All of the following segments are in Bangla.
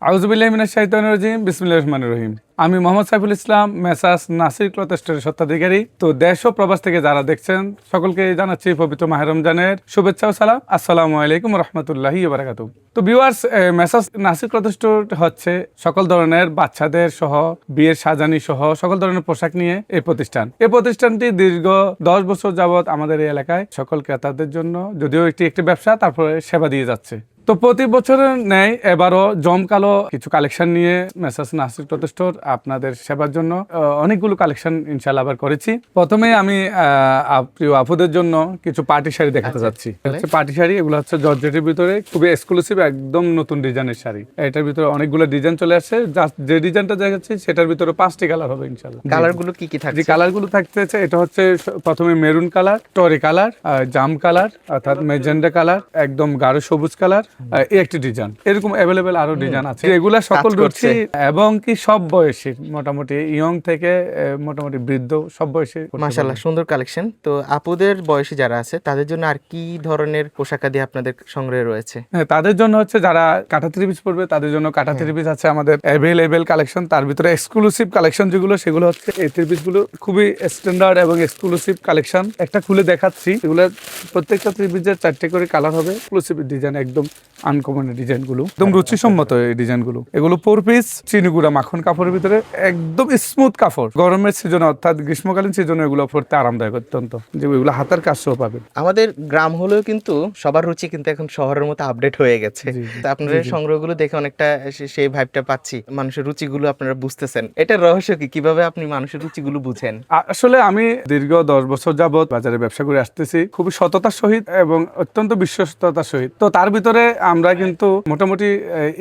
আউযুবিল্লাহি মিনাশ শাইতানির রাজিম বিসমিল্লাহির রহমানির রহিম। আমি মোহাম্মদ সাইফুল ইসলাম, মেসার্স নাসির ক্লথ স্টোরের স্বত্বাধিকারী। তো দেশ ও প্রবাস থেকে যারা দেখছেন সকলকে জানাচ্ছি পবিত্র মাহে রমজানের শুভেচ্ছা ও সালাম। আসসালামু আলাইকুম রাহমাতুল্লাহি ওয়া বারাকাতুহু। তো viewers, messrs Nasir cloth store হচ্ছে সকল ধরনের বাচ্চাদের সহ বিয়ের সাজানি সহ সকল ধরনের পোশাক নিয়ে এই প্রতিষ্ঠান। এই প্রতিষ্ঠানটি দীর্ঘ 10 বছর যাবত আমাদের এই এলাকায় সকল ক্রেতাদের জন্য, যদিও একটি ব্যবসা, তারপরে সেবা দিয়ে যাচ্ছে। তো প্রতি বছরের ন্যায় এবারও জমকালো কিছু কালেকশন নিয়ে মেসার্স নাসির ক্লথ স্টোর আপনাদের সেবার জন্য অনেকগুলো কালেকশন ইনশাআল্লাহ আবার করেছি। প্রথমে আমি প্রিয় আপুদের জন্য কিছু পার্টি শাড়ি দেখাতে যাচ্ছি। হচ্ছে পার্টি শাড়ি, এগুলো হচ্ছে জর্জেটের ভিতরে খুবই এক্সক্লুসিভ, একদম নতুন ডিজাইনের শাড়ি। এটার ভিতরে অনেকগুলো ডিজাইন চলে আসছে। যে ডিজাইনটা দেখাচ্ছি সেটার ভিতরে 5টি কালার হবে ইনশাআল্লাহ। কালারগুলো কি কি থাকছে? যে কালারগুলো থাকতেছে, এটা হচ্ছে প্রথমে মেরুন কালার, টরি কালার, জাম কালার অর্থাৎ মেজেন্ডা কালার, একদম গাঢ় সবুজ কালার, এই একটি ডিজাইন। এরকম অ্যাভেলেবেল আরো ডিজাইন আছে, এগুলা সকল রুচি এবং কি সব বয়সী, মোটামুটি ইয়ং থেকে মোটামুটি বৃদ্ধ সব বয়সী। মাশাআল্লাহ, সুন্দর কালেকশন। তো আপুদের বয়সী যারা আছে তাদের জন্য আর কি ধরনের পোশাকাদি আপনাদের সংগ্রহে রয়েছে? হ্যাঁ, তাদের জন্য হচ্ছে যারা কাটা থ্রি পিস পরবে তাদের জন্য কাটা থ্রি পিস আছে আমাদের অ্যাভেলেবেল কালেকশন। তার ভিতরে এক্সক্লুসিভ কালেকশন যেগুলো, সেগুলো হচ্ছে এই থ্রি পিস গুলো খুবই স্ট্যান্ডার্ড এবং এক্সক্লুসিভ কালেকশন। একটা খুলে দেখাচ্ছি, এগুলো প্রত্যেকটা থ্রি পিসের 4টে করে কালার হবে, এক্সক্লুসিভ ডিজাইন, একদম আনকমন ডিজাইন গুলো, একদম রুচিসম্মত এই ডিজাইন গুলো। এগুলো 4 পিস চিনিগুড়া মাখন কাপড়ের ভিতরে, একদম স্মুথ কাপড়। গরমের সিজনে অর্থাৎ গ্রীষ্মকালীন সিজনে এগুলো পরতে আরামদায়ক অত্যন্ত, যে এগুলো হাতের কাজ সহ পাবেন। আমাদের গ্রাম হলেও কিন্তু সবার রুচি কিন্তু এখন শহরের মতো আপডেট হয়ে গেছে। তো আপনাদের সংগ্রহগুলো দেখে অনেকটা সেই ভাইবটা পাচ্ছি, মানুষের রুচিগুলো আপনারা বুঝতেছেন। এটার রহস্য কি? কিভাবে আপনি মানুষের রুচিগুলো বুঝেন? আসলে আমি দীর্ঘ 10 বছর যাবত বাজারে ব্যবসা করে আসতেছি, খুবই সততার সহিত এবং অত্যন্ত বিশ্বস্ততার সহিত। তো তার ভিতরে আমরা কিন্তু মোটামুটি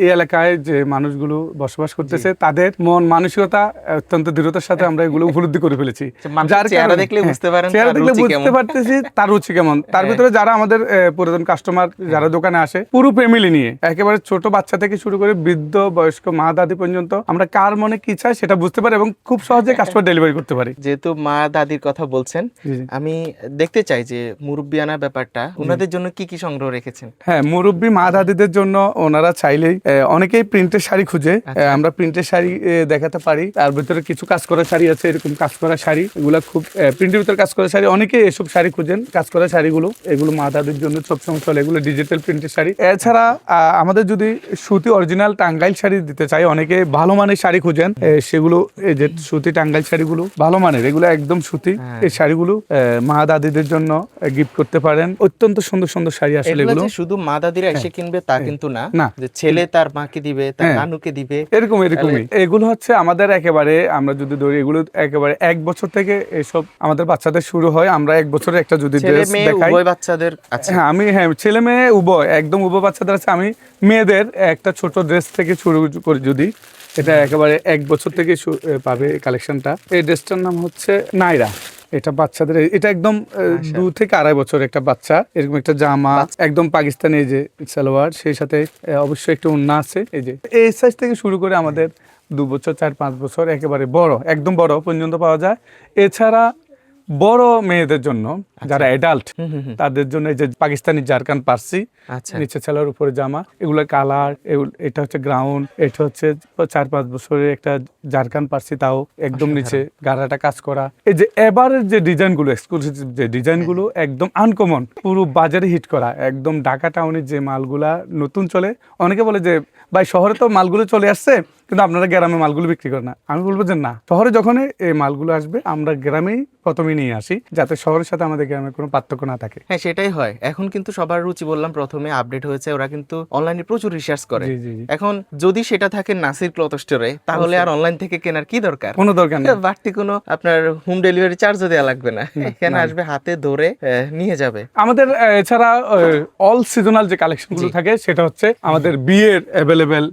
এই এলাকায় যে মানুষগুলো বসবাস করতেছে তাদের মন মানসিকতা অত্যন্ত দৃঢ়তার সাথে আমরা এগুলো উপলব্ধি করে ফেলেছি। যার চেহারা দেখলে বুঝতে পারেন, চেহারা দেখলে বুঝতে পারতেছি তার রুচি কেমন। তার ভিতরে যারা আমাদের পুরাতন কাস্টমার যারা দোকানে আসে, পুরো ফ্যামিলি নিয়ে, একেবারে ছোট বাচ্চা থেকে শুরু করে বৃদ্ধ বয়স্ক মা দাদি পর্যন্ত আমরা কার মনে কি চাই সেটা বুঝতে পারি এবং খুব সহজে কাস্টমার ডেলিভারি করতে পারি। যেহেতু মা দাদির কথা বলছেন, আমি দেখতে চাই যে মুরব্বিয়ানা ব্যাপারটা ওনাদের জন্য কি কি সংগ্রহ রেখেছেন? হ্যাঁ, মুরব্বী মা দাদিদের জন্য ওনারা চাইলেই অনেকেই প্রিন্টের শাড়ি খুঁজে, আমরা প্রিন্টের শাড়ি দেখাতে পারি। তার ভিতরে কিছু কাজ করা শাড়ি আছে, এরকম কাজ করা শাড়ি, এগুলা খুব প্রিন্টের ভিতরে কাজ করা শাড়ি, অনেকে এসব শাড়ি খুঁজেন। কাজ করা শাড়িগুলো এগুলো মা দাদির জন্য সবসময় চলে, এগুলো ডিজিটাল প্রিন্টের শাড়ি। এছাড়া আমাদের যদি সুতি অরিজিনাল টাঙ্গাইল শাড়ি দিতে চাই, অনেকে ভালো মানের শাড়ি খুঁজেন, সেগুলো এই যে সুতি টাঙ্গাইল শাড়িগুলো ভালো মানের, এগুলো একদম সুতি, এই শাড়িগুলো মা দাদিদের জন্য গিফট করতে পারেন। অত্যন্ত সুন্দর সুন্দর শাড়ি আসলে এগুলো। শুধু মা দাদিরা এসে কিনবে তা কিন্তু না, যে ছেলে তার মাকে দিবে, তার নানুকে দিবে, এরকমই। এগুলো হচ্ছে আমাদের একেবারে, আমরা যদি ধরি এগুলো একেবারে 1 বছর থেকে এসব আমাদের বাচ্চাদের শুরু হয়। আমরা 1 বছরে একটা যদি ড্রেস দেখাই, উভয় বাচ্চাদের আছে। হ্যাঁ, ছেলে মেয়ে উভয়, একদম উভয় বাচ্চাদের আছে। আমি মেয়েদের একটা ছোট ড্রেস থেকে শুরু করি, যদি এটা একেবারে 1 বছর থেকে পাবে কালেকশনটা। এই ড্রেসটার নাম হচ্ছে নাইরা। এটা বাচ্চাদের, এটা একদম 2 থেকে 2.5 বছর একটা বাচ্চা, এরকম একটা জামা, একদম পাকিস্তানি এই যে সালোয়ার, সেই সাথে অবশ্যই একটা ওড়না আছে। এই যে এই সাইজ থেকে শুরু করে আমাদের 2 বছর 4-5 বছর একেবারে বড়, একদম বড় পর্যন্ত পাওয়া যায়। এছাড়া বড় মেয়েদের জন্য যারা অ্যাডাল্ট, তাদের জন্য এই যে পাকিস্তানি জারকান পার্সি, নিচে ছেলের উপরে জামা, এগুলো কালার, এটা হচ্ছে গ্রাউন্ড, এটা হচ্ছে 4-5 বছরের একটা জারকান পার্সি, তাও একদম নিচে গাড়াটা কাজ করা। এই যে এবারের যে ডিজাইনগুলো, এক্সক্লুসিভ যে ডিজাইনগুলো, একদম আনকমন, পুরো বাজারে হিট করা, একদম ঢাকা টাউনের যে মালগুলা নতুন চলে। অনেকে বলে যে ভাই শহরে তো মালগুলো চলে আসছে, কিন্তু আপনারা গ্রামে মালগুলো বিক্রি করেন না। আমি বলবো যে না, শহরে যখনই এই মালগুলো আসবে আমরা গ্রামেই প্রথমে নিয়ে আসি, যাতে শহরের সাথে আমাদের গ্রামের কোনো পার্থক্য না থাকে। হ্যাঁ, সেটাই হয়। এখন কিন্তু সবার রুচি বললাম প্রথমে আপডেট হয়েছে, ওরা কিন্তু অনলাইনে প্রচুর রিসার্চ করে। এখন যদি সেটা থাকে নাসির ক্লথ স্টোরে, তাহলে আর অনলাইন থেকে কেনার কি দরকার? কোনো দরকার নেই, বাড়তি কোনো আপনার হোম ডেলিভারি চার্জও দেওয়া লাগবে না, এখানে আসবে, হাতে ধরে নিয়ে যাবে। আমাদের এছাড়া অল সিজনাল যে কালেকশন গুলো থাকে, সেটা হচ্ছে আমাদের বিয়ের অ্যাভেলেবেল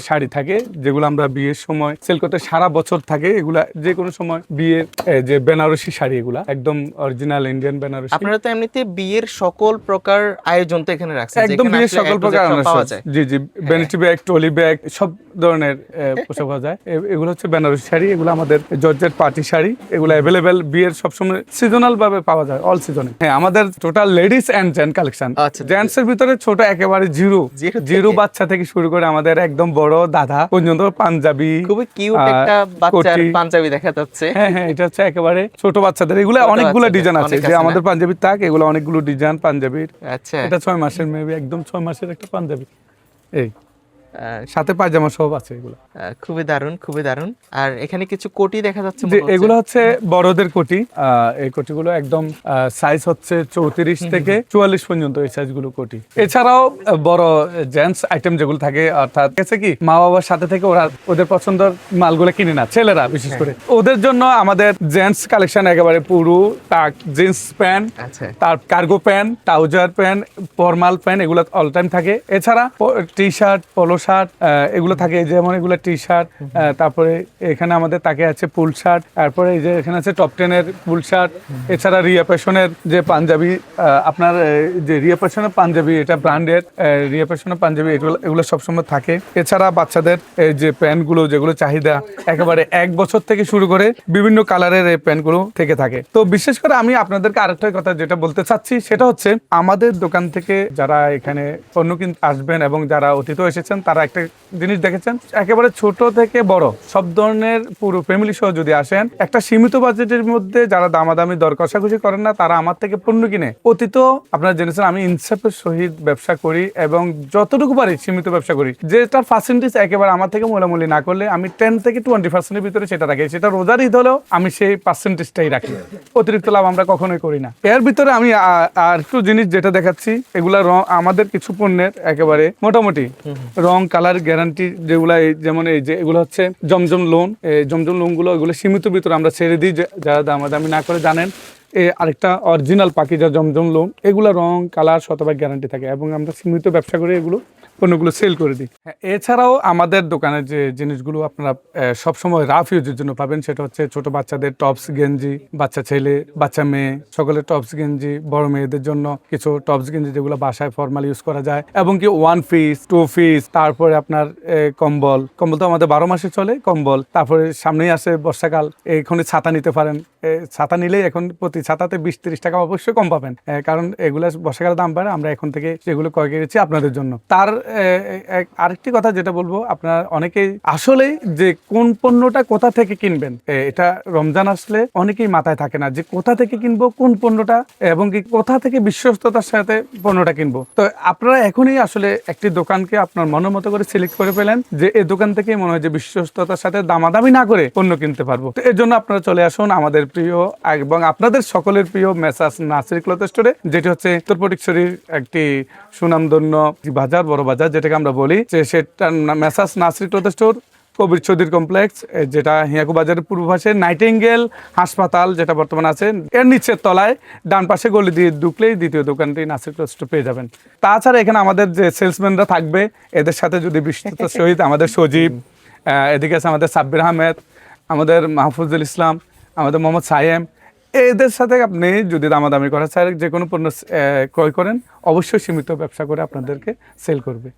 শাড়ি থাকে, যেগুলো আমরা বিয়ের সময় সেল করতে সারা বছর থাকে। এগুলা যে কোনো সময় বিয়ের যে বেনারসি শাড়ি, এগুলা একদম অরিজিনাল ইন্ডিয়ান বেনারসি। আপনারা তো এমনিতে বিয়ের সকল প্রকার আয়োজন তো এখানে রাখছেন, একদম বিয়ের সকল প্রকার পাওয়া যায়। জি, ভ্যানিটি ব্যাগ, ট্রলি ব্যাগ, সব ধরনের পোশাক পাওয়া যায়। এগুলো হচ্ছে বেনারসি শাড়ি, এগুলো আমাদের জর্জেট পার্টি শাড়ি, এগুলো অ্যাভেলেবেল বিয়ের সবসময় সিজনাল ভাবে পাওয়া যায়, অল সিজনে। হ্যাঁ, আমাদের total ladies and gents collection. Gents এর ভিতরে ছোট একেবারে জিরো বাচ্চা থেকে শুরু করে আমাদের একদম বড় দাদা পর্যন্ত পাঞ্জাবি। খুবই কিউট একটা বাচ্চার পাঞ্জাবি দেখা যাচ্ছে। হ্যাঁ হ্যাঁ, এটা হচ্ছে একেবারে ছোট বাচ্চাদের। এগুলো অনেকগুলো ডিজাইন আছে, যে আমাদের পাঞ্জাবির তাক, এগুলো অনেকগুলো ডিজাইন পাঞ্জাবির। আচ্ছা, এটা 6 মাসের মেবি, একদম 6 মাসের একটা পাঞ্জাবি, এই সাথে পায়জামা সব আছে এগুলো। খুবই দারুণ, খুবই দারুণ। আর এখানে কিছু কোটি দেখা যাচ্ছে, যে এগুলো হচ্ছে বড়দের কোটি। এই কোটিগুলো একদম সাইজ হচ্ছে 34 থেকে 44 পর্যন্ত, এই সাইজগুলো কোটি। এছাড়াও বড় জেন্টস আইটেম যেগুলো থাকে, অর্থাৎ গেছে কি মা বাবার সাথে থেকে ওরা ওদের পছন্দের মালগুলো কিনে না, ছেলেরা বিশেষ করে, ওদের জন্য আমাদের জেন্টস কালেকশন একেবারে পুরো টাক জিন্স প্যান্ট, তার cargo pant, trouser pant, formal pant, এগুলো অল টাইম থাকে। এছাড়া টি শার্ট, পোলো শার্ট, এগুলো থাকে, যেমন এগুলো টি শার্ট। তারপরে এখানে আমাদের তাকে আছে ফুল শার্ট, তারপরে এই যে এখানে আছে টপ 10 এর ফুল শার্ট। এছাড়া রিয়া প্যাশনের যে পাঞ্জাবি, আপনার যে রিয়া প্যাশনের পাঞ্জাবি, এটা ব্র্যান্ডের রিয়া প্যাশনের পাঞ্জাবি, এগুলো সবসময় থাকে। এছাড়া বাচ্চাদের এই যে প্যান্টগুলো, যেগুলো চাহিদা একেবারে 1 বছর থেকে শুরু করে বিভিন্ন কালারের এই প্যান্টগুলো থেকে থাকে। তো বিশেষ করে আমি আপনাদেরকে আরেকটা কথা যেটা বলতে চাচ্ছি, সেটা হচ্ছে আমাদের দোকান থেকে যারা এখানে পণ্য কিনতে আসবেন এবং যারা অতীত এসেছেন, তারা একটা জিনিস দেখেছেন, একেবারে ছোট থেকে বড় সব ধরনের পুরো ফ্যামিলি সহ যদি আসেন, একটা সীমিত বাজেটের মধ্যে যারা দামাদামি দর কষাকষি করেন না, তারা আমার থেকে পণ্য কিনে। অতীত আপনারা জেনেছেন আমি ইনসাফের সহিত ব্যবসা করি এবং যতটুকু পারি সীমিত ব্যবসা করি, যেটার পার্সেন্টেজ একেবারে আমার থেকে মোলামুলি না করলে আমি 10 থেকে 20% ভিতরে সেটা রাখি। সেটা রোজার ঈদ হলেও আমি সেই পার্সেন্টেজটাই রাখি, অতিরিক্ত লাভ আমরা কখনোই করি না। এর ভিতরে আমি আর একটু জিনিস যেটা দেখাচ্ছি, এগুলা আমাদের কিছু পণ্যের একেবারে মোটামুটি রং কালার গ্যারান্টি, যেগুলা যেমন এই যে এগুলো হচ্ছে জমজম লোন, জমজম লোন গুলো এগুলো সীমিত ভিতরে আমরা ছেড়ে দিই, যারা দামাদামি না করে জানেন। আরেকটা অরিজিনাল পাকিজা জমজম লোন, এগুলো রং কালার শতভাগ গ্যারান্টি থাকে এবং আমরা সীমিত ব্যবসা করে এগুলো পণ্যগুলো সেল করে দিই। এছাড়াও আমাদের দোকানের যে জিনিসগুলো আপনারা সবসময় রাফ ইউজের জন্য পাবেন, সেটা হচ্ছে ছোট বাচ্চাদের টপস গেঞ্জি, বাচ্চা ছেলে বাচ্চা মেয়ে সকলের টপস গেঞ্জি, বড় মেয়েদের জন্য কিছু টপস গেঞ্জি যেগুলো বাসায় ফর্মাল ইউজ করা যায়, এবং কি 1 পিস 2 পিস, তারপরে আপনার কম্বল তো আমাদের 12 মাসে চলে কম্বল। তারপরে সামনেই আসে বর্ষাকাল, এখানে ছাতা নিতে পারেন। ছাতা নিলেই এখন প্রতি ছাতাতে 20-30 টাকা অবশ্যই কম পাবেন, কারণ এগুলো বর্ষাকালের দাম বাড়ে, আমরা এখন থেকে সেগুলো ক্রয় করেছি আপনাদের জন্য। তার আরেকটি কথা যেটা বলবো, আপনারা অনেকেই আসলেই যে কোন পণ্যটা কোথা থেকে কিনবেন, এটা রমজান আসলে অনেকেই মাথায় থাকে না যে কোথা থেকে কিনবো কোন পণ্যটা, এবং কি কোথা থেকে বিশ্বস্ততার সাথে পণ্যটা কিনবো। তো আপনারা এখনই আসলে একটি দোকানকে আপনার মনের মতো করে সিলেক্ট করে ফেলেন, যে এই দোকান থেকে মনে হয় যে বিশ্বস্ততার সাথে দামাদামি না করে পণ্য কিনতে পারবো। তো এর জন্য আপনারা চলে আসুন আমাদের প্রিয় এবং আপনাদের সকলের প্রিয় মেসার্স নাসির ক্লথ স্টোরে, যেটি হচ্ছে উত্তর ফটিকছড়ির একটি সুনামধন্য বাজার, বড় বাজার যেটাকে আমরা বলি, যে সেটা মেসার্স নাসির ক্লথ স্টোর, কবির চৌধুরী কমপ্লেক্স, যেটা হিয়াকু বাজারের পূর্ব পাশে নাইটিঙ্গেল হাসপাতাল যেটা বর্তমানে আছে, এর নিচের তলায় ডান পাশে গলি দিয়ে ঢুকলেই দ্বিতীয় দোকানটি নাসির ক্লথ স্টোর পেয়ে যাবেন। তাছাড়া এখানে আমাদের যে সেলসম্যানরা থাকবে, এদের সাথে যদি বিশ্বস্ততার সহিত আমাদের সজীব, এদিকে আছে আমাদের সাব্বির আহমেদ, আমাদের মাহফুজুল ইসলাম, আমাদের মোহাম্মদ সায়েম, এদের সাথে আপনি যদি দামাদামি করা চাই, যে কোনো পণ্য ক্রয় করেন, অবশ্যই সীমিত ব্যবসা করে আপনাদেরকে সেল করবে।